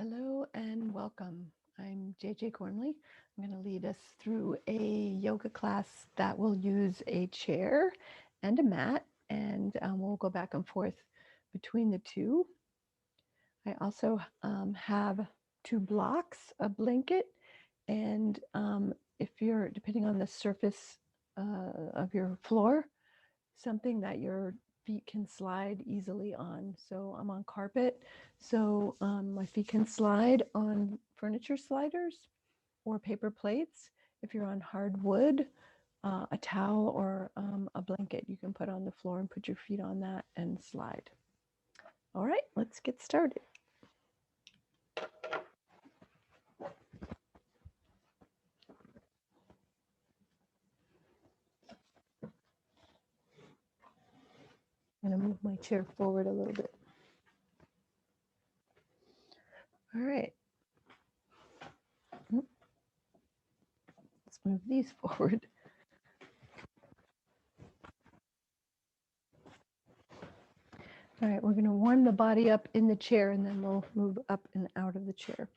Hello and welcome. I'm JJ Gormley. I'm going to lead us through a yoga class that will use a chair and a mat, and we'll go back and forth between the two. I also have two blocks, a blanket, and if you're, depending on the surface of your floor, something that your feet can slide easily on. So I'm on carpet, so my feet can slide on furniture sliders or paper plates. If you're on hardwood, a towel or a blanket you can put on the floor and put your feet on that and slide. All right, let's get started. I'm going to move my chair forward a little bit. All right. Let's move these forward. All right, we're going to warm the body up in the chair and then we'll move up and out of the chair.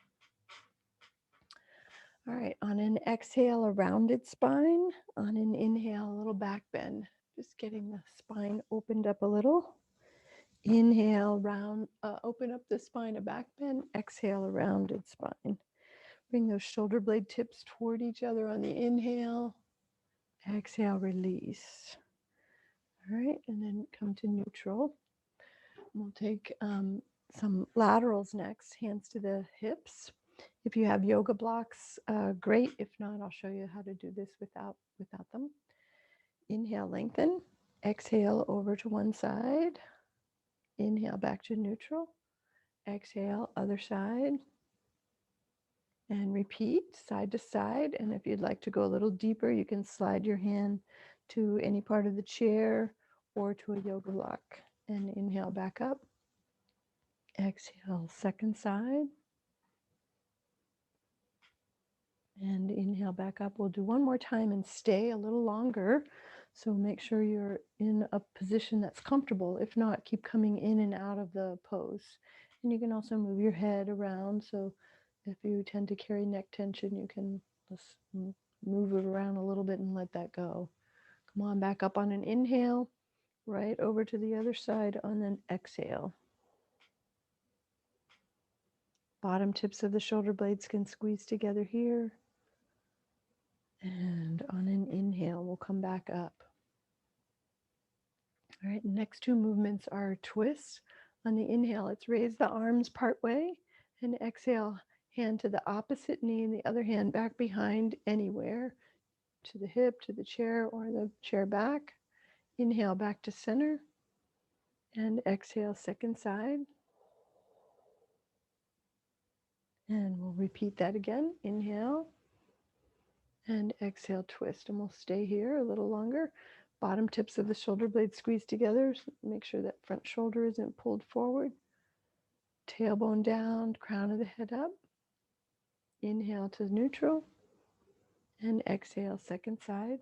All right, on an exhale, a rounded spine. On an inhale, a little back bend. Just getting the spine opened up a little. Inhale, round, open up the spine, a back bend. Exhale, a rounded spine. Bring those shoulder blade tips toward each other on the inhale. Exhale, release. All right, and then come to neutral. We'll take some laterals next, hands to the hips. If you have yoga blocks, great. If not, I'll show you how to do this without them. Inhale, lengthen. Exhale, over to one side. Inhale, back to neutral. Exhale, other side. And repeat side to side. And if you'd like to go a little deeper, you can slide your hand to any part of the chair or to a yoga block. And inhale, back up. Exhale, second side. And inhale back up. We'll do one more time and stay a little longer. So make sure you're in a position that's comfortable. If not, keep coming in and out of the pose. And you can also move your head around. So if you tend to carry neck tension, you can just move it around a little bit and let that go. Come on, back up on an inhale, right over to the other side on an exhale. Bottom tips of the shoulder blades can squeeze together here. And on an inhale, we'll come back up. All right, next two movements are twists. On the inhale, it's raise the arms part way, and exhale, hand to the opposite knee and the other hand back behind anywhere, to the hip, to the chair, or the chair back. Inhale, back to center, and exhale, second side. And we'll repeat that again. Inhale, and exhale, twist, and we'll stay here a little longer. Bottom tips of the shoulder blades squeeze together. So make sure that front shoulder isn't pulled forward. Tailbone down, crown of the head up. Inhale to neutral. And exhale, second side.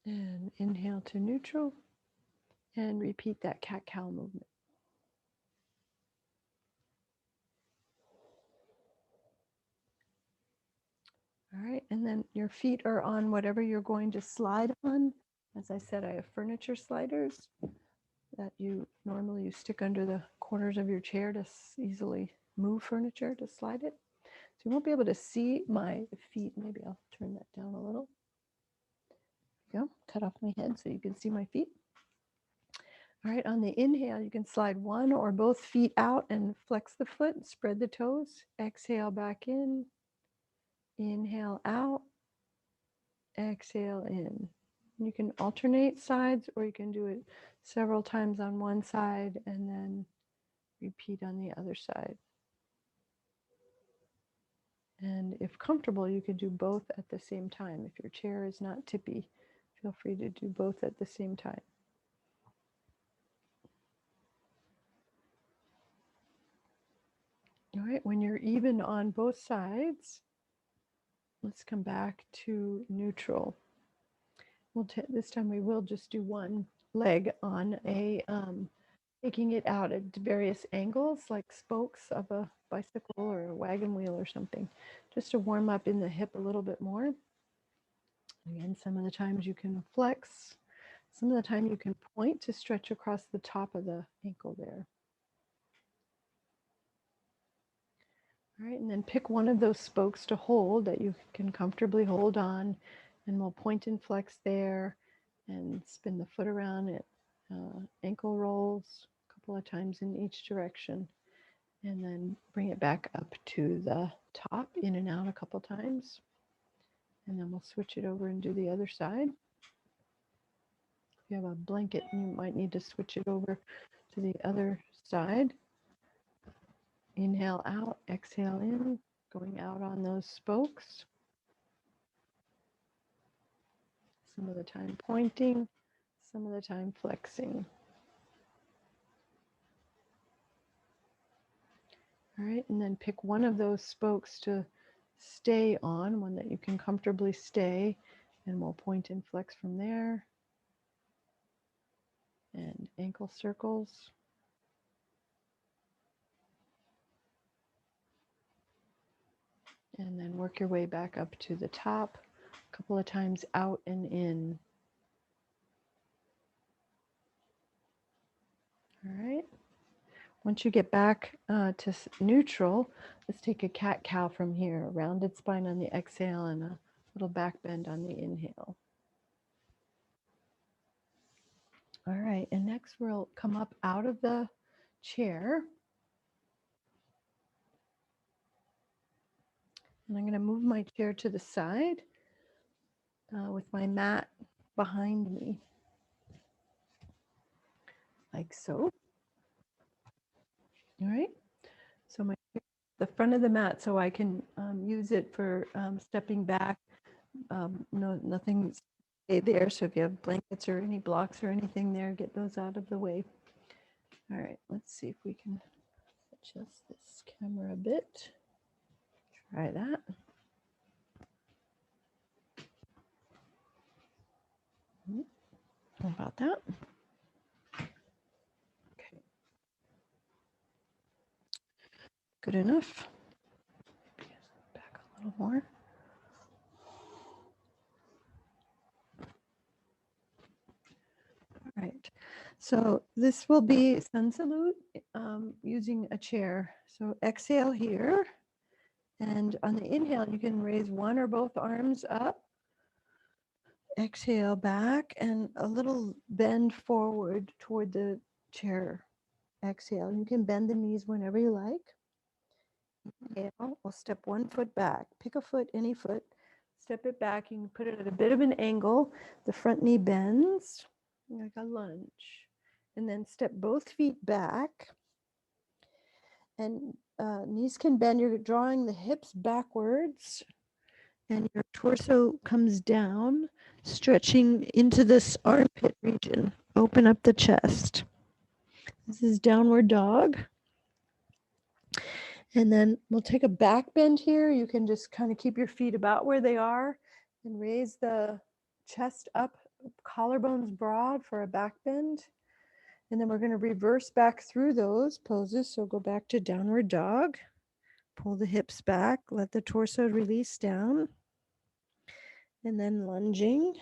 And inhale to neutral. And repeat that cat-cow movement. All right, and then your feet are on whatever you're going to slide on. As I said, I have furniture sliders that you normally stick under the corners of your chair to easily move furniture, to slide it. So you won't be able to see my feet. Maybe I'll turn that down a little. There you go, cut off my head so you can see my feet. All right, on the inhale, you can slide one or both feet out and flex the foot, spread the toes. Exhale back in. Inhale out. Exhale in. You can alternate sides, or you can do it several times on one side and then repeat on the other side. And if comfortable, you can do both at the same time. If your chair is not tippy, feel free to do both at the same time. All right, when you're even on both sides, let's come back to neutral. This time we will just do one leg on a, taking it out at various angles, like spokes of a bicycle or a wagon wheel or something, just to warm up in the hip a little bit more. Again, some of the times you can flex, some of the time you can point to stretch across the top of the ankle there. All right, and then pick one of those spokes to hold that you can comfortably hold on, and we'll point and flex there and spin the foot around it, ankle rolls a couple of times in each direction, and then bring it back up to the top, in and out a couple times, and then we'll switch it over and do the other side. If you have a blanket, you might need to switch it over to the other side. Inhale out, exhale in, going out on those spokes. Some of the time pointing, some of the time flexing. All right, and then pick one of those spokes to stay on, one that you can comfortably stay, and we'll point and flex from there. And ankle circles. And then work your way back up to the top, a couple of times out and in. All right. Once you get back to neutral, let's take a cat-cow from here. A rounded spine on the exhale and a little back bend on the inhale. All right, and next we'll come up out of the chair. And I'm going to move my chair to the side with my mat behind me, like so. All right, so the front of the mat, so I can use it for stepping back. Nothing stay there, so if you have blankets or any blocks or anything there, get those out of the way. All right, let's see if we can adjust this camera a bit. Try that. How about that? Okay. Good enough. Back a little more. All right. So this will be sun salute using a chair. So exhale here. And on the inhale, you can raise one or both arms up. Exhale back and a little bend forward toward the chair. Exhale. You can bend the knees whenever you like. Inhale. We'll step one foot back. Pick a foot, any foot. Step it back. You can put it at a bit of an angle. The front knee bends like a lunge. And then step both feet back. And knees can bend. You're drawing the hips backwards. And your torso comes down, stretching into this armpit region. Open up the chest. This is downward dog. And then we'll take a back bend here. You can just kind of keep your feet about where they are and raise the chest up, collarbones broad for a back bend. And then we're going to reverse back through those poses. So go back to downward dog. Pull the hips back. Let the torso release down. And then lunging.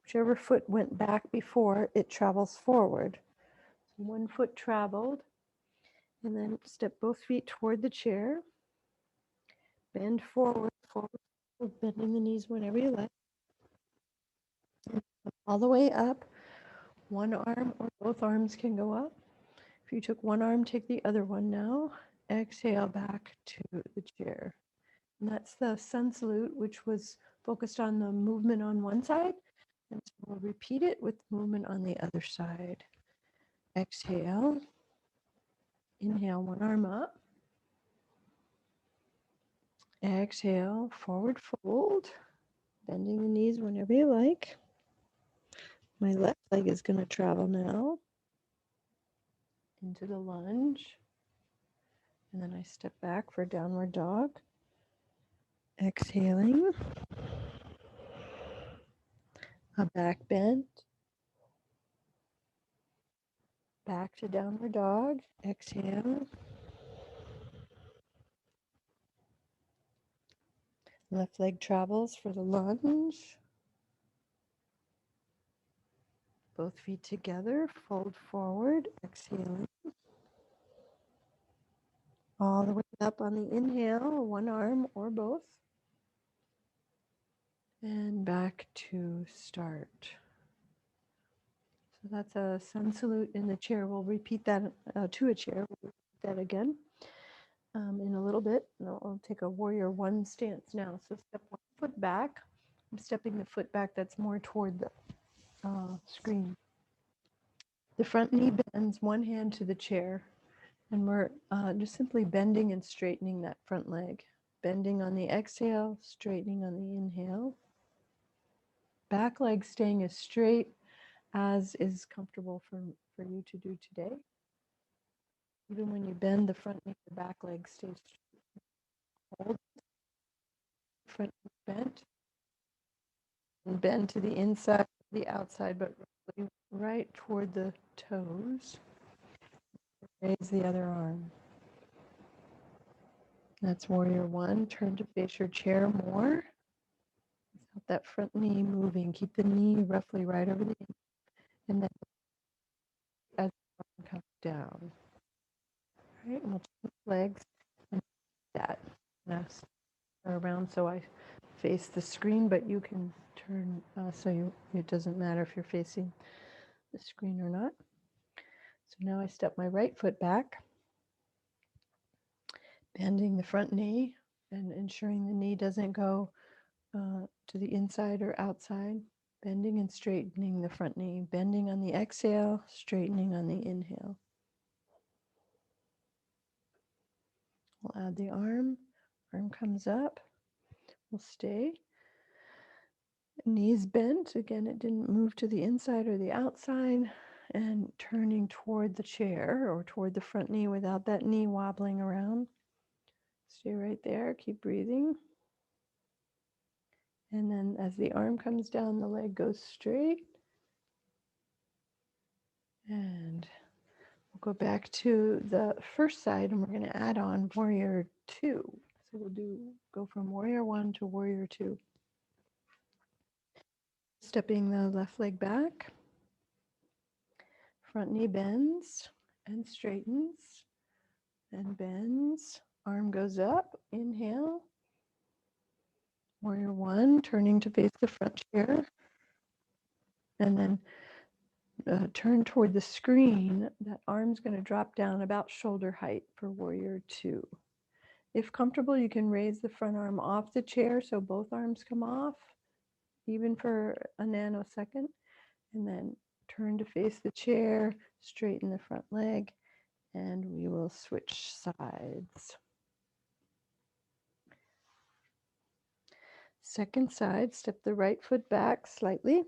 Whichever foot went back before, it travels forward. So one foot traveled. And then step both feet toward the chair. Bend forward, bending the knees whenever you like. All the way up. One arm or both arms can go up. If you took one arm, take the other one now. Exhale back to the chair. And that's the sun salute, which was focused on the movement on one side. And so we'll repeat it with movement on the other side. Exhale. Inhale, one arm up. Exhale, forward fold. Bending the knees whenever you like. My left leg is going to travel now into the lunge. And then I step back for downward dog. Exhaling. A back bend. Back to downward dog. Exhale. Left leg travels for the lunge. Both feet together, fold forward, exhaling. All the way up on the inhale, one arm or both. And back to start. So that's a sun salute in the chair. We'll repeat that to a chair. We'll repeat that again in a little bit. And I'll take a warrior one stance now. So step one foot back. I'm stepping the foot back that's more toward the screen. The front knee bends, one hand to the chair. And we're just simply bending and straightening that front leg. Bending on the exhale, straightening on the inhale. Back leg staying as straight as is comfortable for you to do today. Even when you bend the front knee, the back leg stays straight. Hold front knee bent. And bend to the inside, the outside, but really right toward the toes. Raise the other arm. That's warrior one. Turn to face your chair more. Without that front knee moving. Keep the knee roughly right over the knee. And then as the arm comes down. All right, and we'll turn the legs and that. That's around so I face the screen, but you can turn so it doesn't matter if you're facing the screen or not. So now I step my right foot back, bending the front knee and ensuring the knee doesn't go to the inside or outside. Bending and straightening the front knee, bending on the exhale, straightening on the inhale. We'll add the arm. Arm comes up. We'll stay. Knees bent. Again, it didn't move to the inside or the outside. And turning toward the chair or toward the front knee without that knee wobbling around. Stay right there. Keep breathing. And then as the arm comes down, the leg goes straight. And we'll go back to the first side and we're going to add on warrior two. So we'll go from warrior one to warrior two. Stepping the left leg back. Front knee bends and straightens and bends. Arm goes up. Inhale. Warrior one, turning to face the front chair. And then turn toward the screen. That arm's going to drop down about shoulder height for warrior two. If comfortable, you can raise the front arm off the chair so both arms come off, even for a nanosecond. And then turn to face the chair, straighten the front leg, and we will switch sides. Second side, step the right foot back slightly,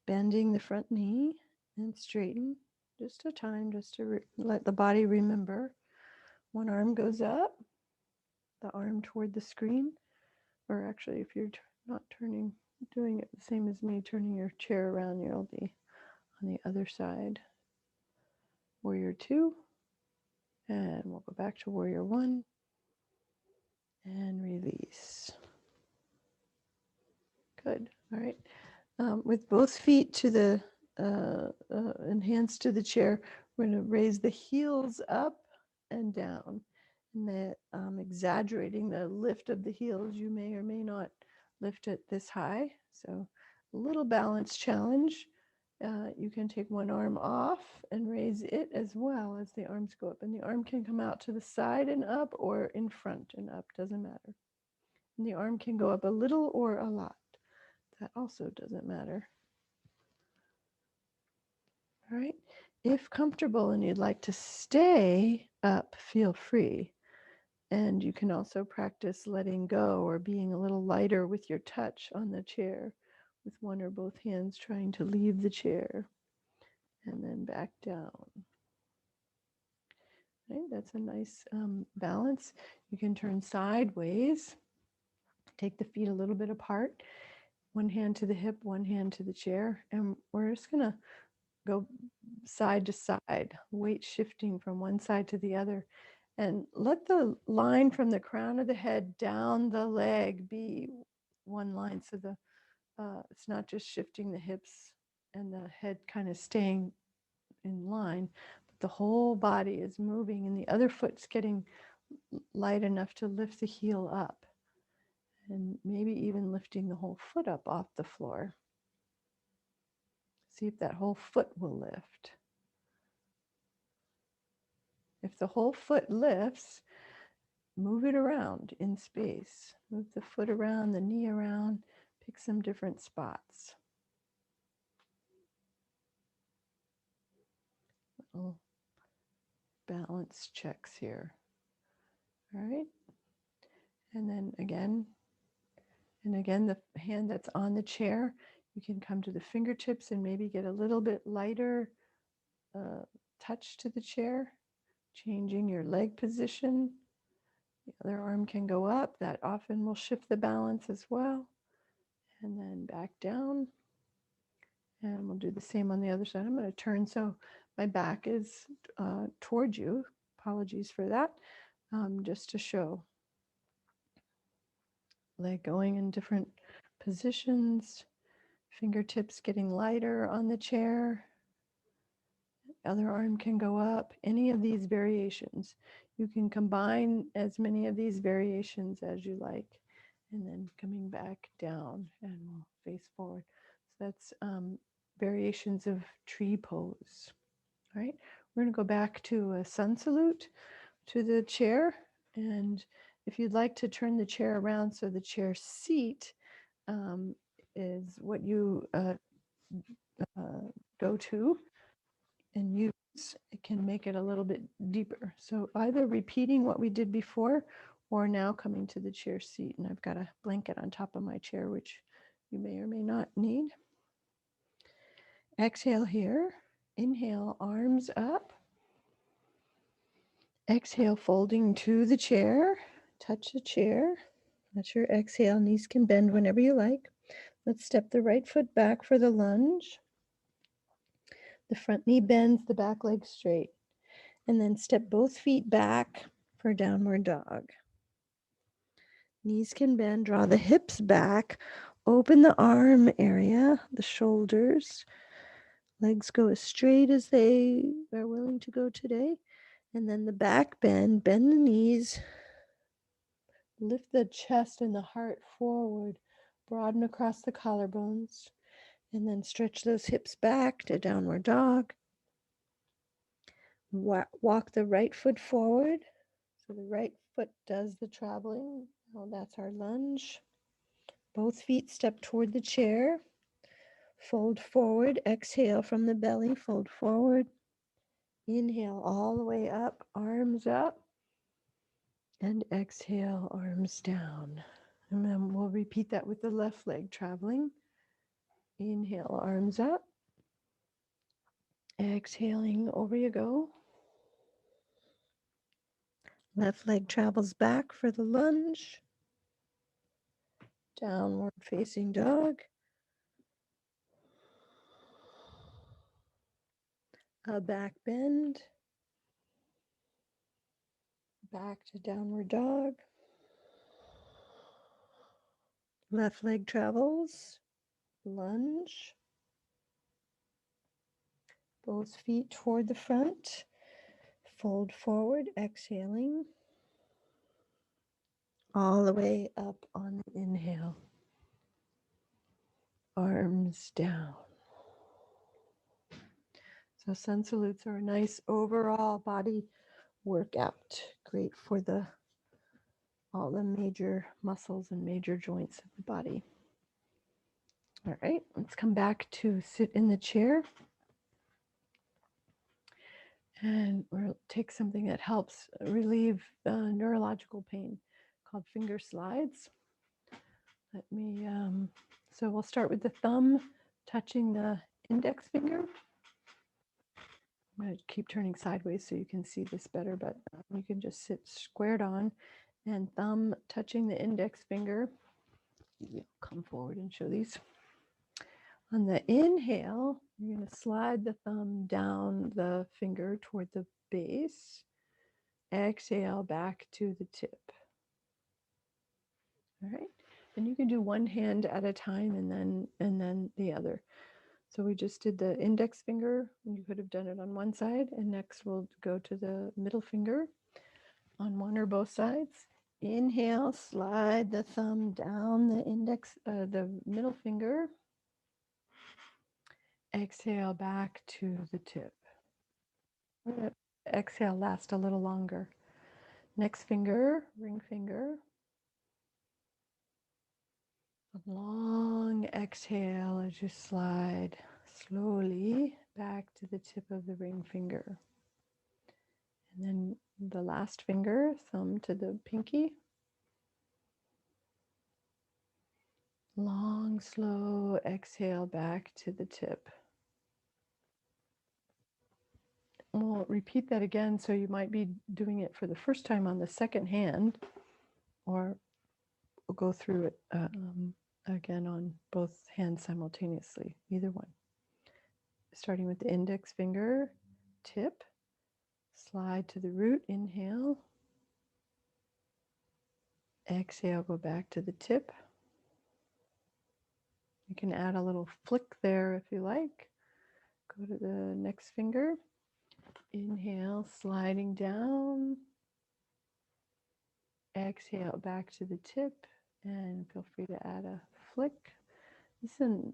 bending the front knee and straighten just a time, just to let the body remember. One arm goes up, the arm toward the screen, or actually if you're not turning, doing it the same as me, turning your chair around, you'll be on the other side. Warrior two, and we'll go back to warrior one, and release. Good, all right. With both feet to the, and hands to the chair, we're gonna raise the heels up and down. And that exaggerating the lift of the heels, you may or may not lift it this high. So a little balance challenge. You can take one arm off and raise it as well as the arms go up. And the arm can come out to the side and up or in front and up, doesn't matter. And the arm can go up a little or a lot. That also doesn't matter. All right. If comfortable and you'd like to stay up, feel free. And you can also practice letting go or being a little lighter with your touch on the chair with one or both hands trying to leave the chair and then back down. Right, that's a nice balance. You can turn sideways, take the feet a little bit apart, one hand to the hip, one hand to the chair, and we're just gonna go side to side, weight shifting from one side to the other. And let the line from the crown of the head down the leg be one line. So it's not just shifting the hips and the head kind of staying in line, but the whole body is moving and the other foot's getting light enough to lift the heel up, and maybe even lifting the whole foot up off the floor. See if that whole foot will lift. If the whole foot lifts, move it around in space. Move the foot around, the knee around, pick some different spots. Little balance checks here. All right. And then again, the hand that's on the chair, you can come to the fingertips and maybe get a little bit lighter touch to the chair, changing your leg position. The other arm can go up. That often will shift the balance as well. And then back down. And we'll do the same on the other side. I'm going to turn so my back is toward you. Apologies for that. Just to show. Leg going in different positions. Fingertips getting lighter on the chair. Other arm can go up. Any of these variations. You can combine as many of these variations as you like. And then coming back down, and we'll face forward. So that's variations of tree pose. All right, we're going to go back to a sun salute to the chair. And if you'd like to turn the chair around so the chair seat is what you go to and use, it can make it a little bit deeper. So either repeating what we did before or now coming to the chair seat. And I've got a blanket on top of my chair, which you may or may not need. Exhale here. Inhale, arms up. Exhale, folding to the chair. Touch the chair. Let your exhale. Knees can bend whenever you like. Let's step the right foot back for the lunge. The front knee bends, the back leg straight. And then step both feet back for downward dog. Knees can bend, draw the hips back, open the arm area, the shoulders. Legs go as straight as they are willing to go today. And then the back bend the knees, lift the chest and the heart forward, broaden across the collarbones, and then stretch those hips back to downward dog. Walk the right foot forward. So the right foot does the traveling. Well, that's our lunge. Both feet step toward the chair. Fold forward. Exhale from the belly. Fold forward. Inhale all the way up. Arms up. And exhale, arms down. And then we'll repeat that with the left leg traveling. Inhale, arms up. Exhaling, over you go. Left leg travels back for the lunge. Downward facing dog. A back bend. Back to downward dog. Left leg travels. Lunge. Both feet toward the front. Fold forward, exhaling. All the way up on the inhale. Arms down. So sun salutes are a nice overall body workout. Great for all the major muscles and major joints of the body. All right, let's come back to sit in the chair. And we'll take something that helps relieve neurological pain called finger slides. So we'll start with the thumb touching the index finger. I'm going to keep turning sideways so you can see this better, but you can just sit squared on and thumb touching the index finger. Come forward and show these. On the inhale, You're going to slide the thumb down the finger toward the base. Exhale back to the tip. All right. And you can do one hand at a time and then the other. So we just did the index finger. You could have done it on one side, and next we'll go to the middle finger on one or both sides. Inhale, slide the thumb down the middle finger. Exhale back to the tip. Exhale, last a little longer. Next finger, ring finger. A long exhale as you slide slowly back to the tip of the ring finger. And then the last finger, thumb to the pinky. Long, slow exhale back to the tip. We'll repeat that again, so you might be doing it for the first time on the second hand, or we'll go through it again on both hands simultaneously, either one. Starting with the index finger, tip, slide to the root, inhale. Exhale, go back to the tip. You can add a little flick there if you like. Go to the next finger. Inhale, sliding down. Exhale, back to the tip. And feel free to add a flick. Listen,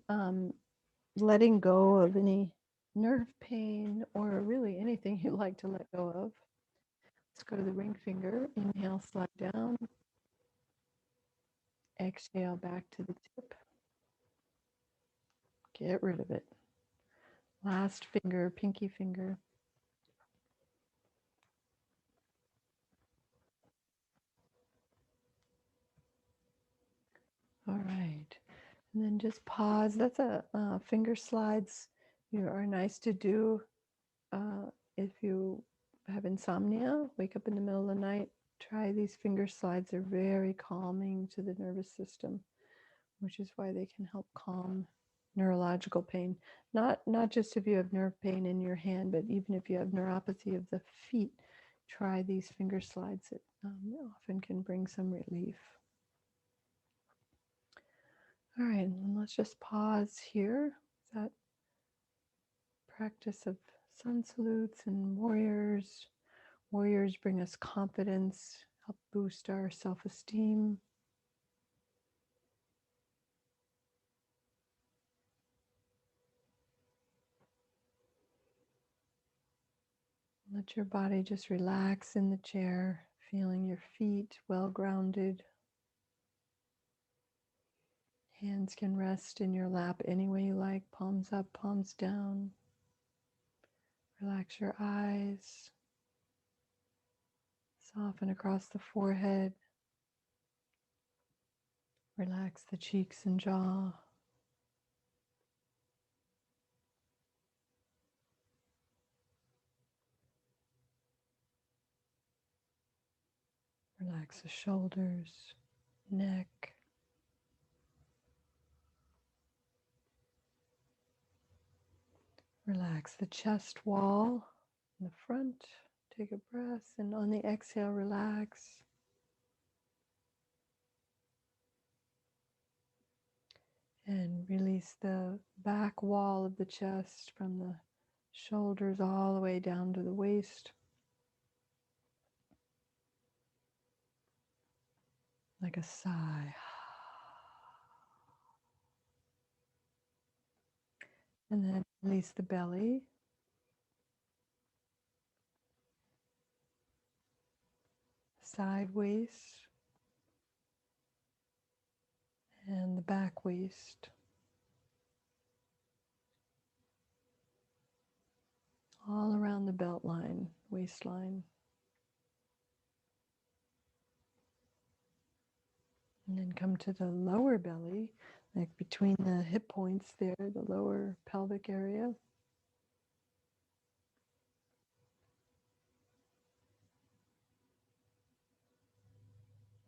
letting go of any nerve pain or really anything you'd like to let go of. Let's go to the ring finger. Inhale, slide down. Exhale, back to the tip. Get rid of it. Last finger, pinky finger. All right. And then just pause. That's a finger slides. You are nice to do if you have insomnia, wake up in the middle of the night. Try these finger slides. They're very calming to the nervous system, which is why they can help calm neurological pain. Not just if you have nerve pain in your hand, but even if you have neuropathy of the feet, try these finger slides. It often can bring some relief. All right, and let's just pause here. That practice of sun salutes and warriors. Warriors bring us confidence, help boost our self-esteem. Let your body just relax in the chair, feeling your feet well grounded. Hands can rest in your lap any way you like, palms up, palms down. Relax your eyes. Soften across the forehead. Relax the cheeks and jaw. Relax the shoulders, neck. Relax the chest wall in the front. Take a breath, and on the exhale, relax. And release the back wall of the chest from the shoulders all the way down to the waist. Like a sigh. And then release the belly. Side waist. And the back waist. All around the belt line, waistline. And then come to the lower belly, like between the hip points there, the lower pelvic area.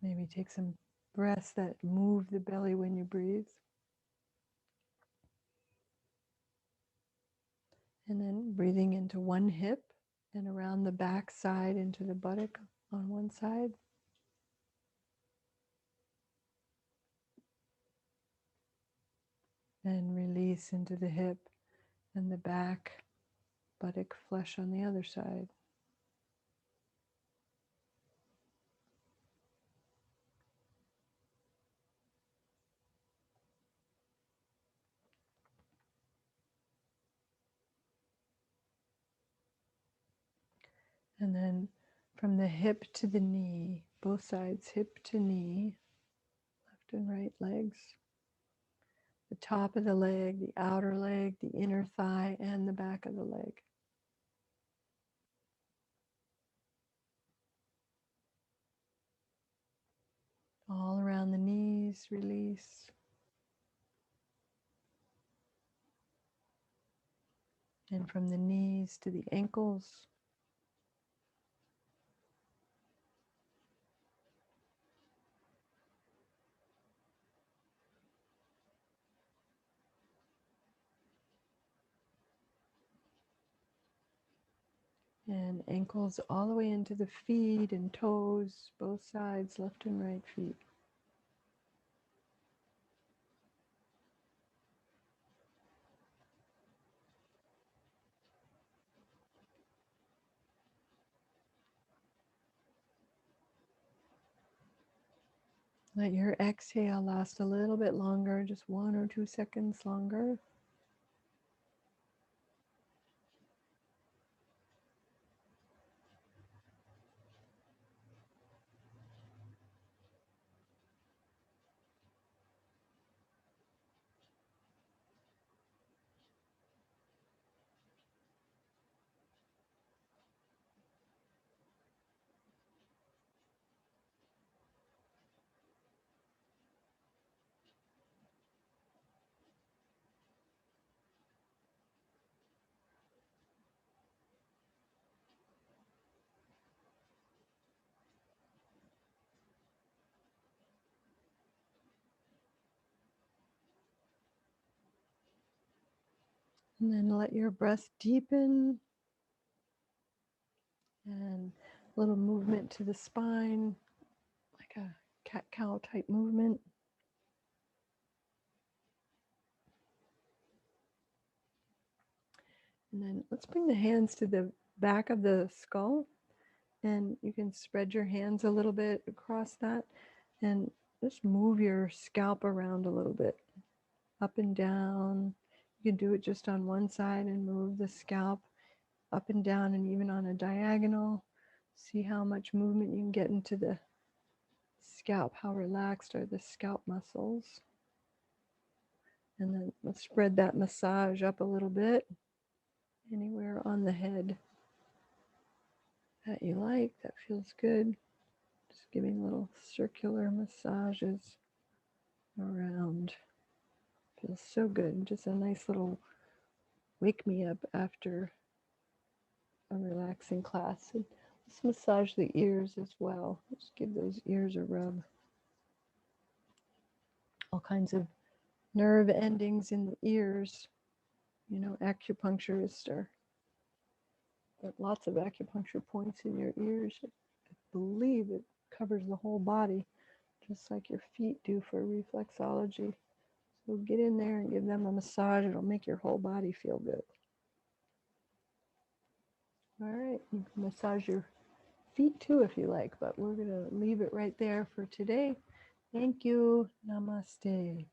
Maybe take some breaths that move the belly when you breathe. And then breathing into one hip and around the back side into the buttock on one side. And release into the hip and the back buttock flesh on the other side. And then from the hip to the knee, both sides, hip to knee, left and right legs, the top of the leg, the outer leg, the inner thigh, and the back of the leg. All around the knees, release. And from the knees to the ankles. And ankles all the way into the feet and toes, both sides, left and right feet. Let your exhale last a little bit longer, just 1 or 2 seconds longer. And then let your breath deepen and a little movement to the spine, like a cat-cow type movement. And then let's bring the hands to the back of the skull, and you can spread your hands a little bit across that and just move your scalp around a little bit, up and down. You can do it just on one side and move the scalp up and down and even on a diagonal. See how much movement you can get into the scalp, how relaxed are the scalp muscles. And then let's spread that massage up a little bit, anywhere on the head that you like, that feels good. Just giving little circular massages around. Feels so good. Just a nice little wake me up after a relaxing class. And let's massage the ears as well. Just give those ears a rub. All kinds of nerve endings in the ears. You know, acupuncturists are got lots of acupuncture points in your ears. I believe it covers the whole body, just like your feet do for reflexology. So get in there and give them a massage. It'll make your whole body feel good. All right, you can massage your feet too if you like, but we're going to leave it right there for today. Thank you. Namaste.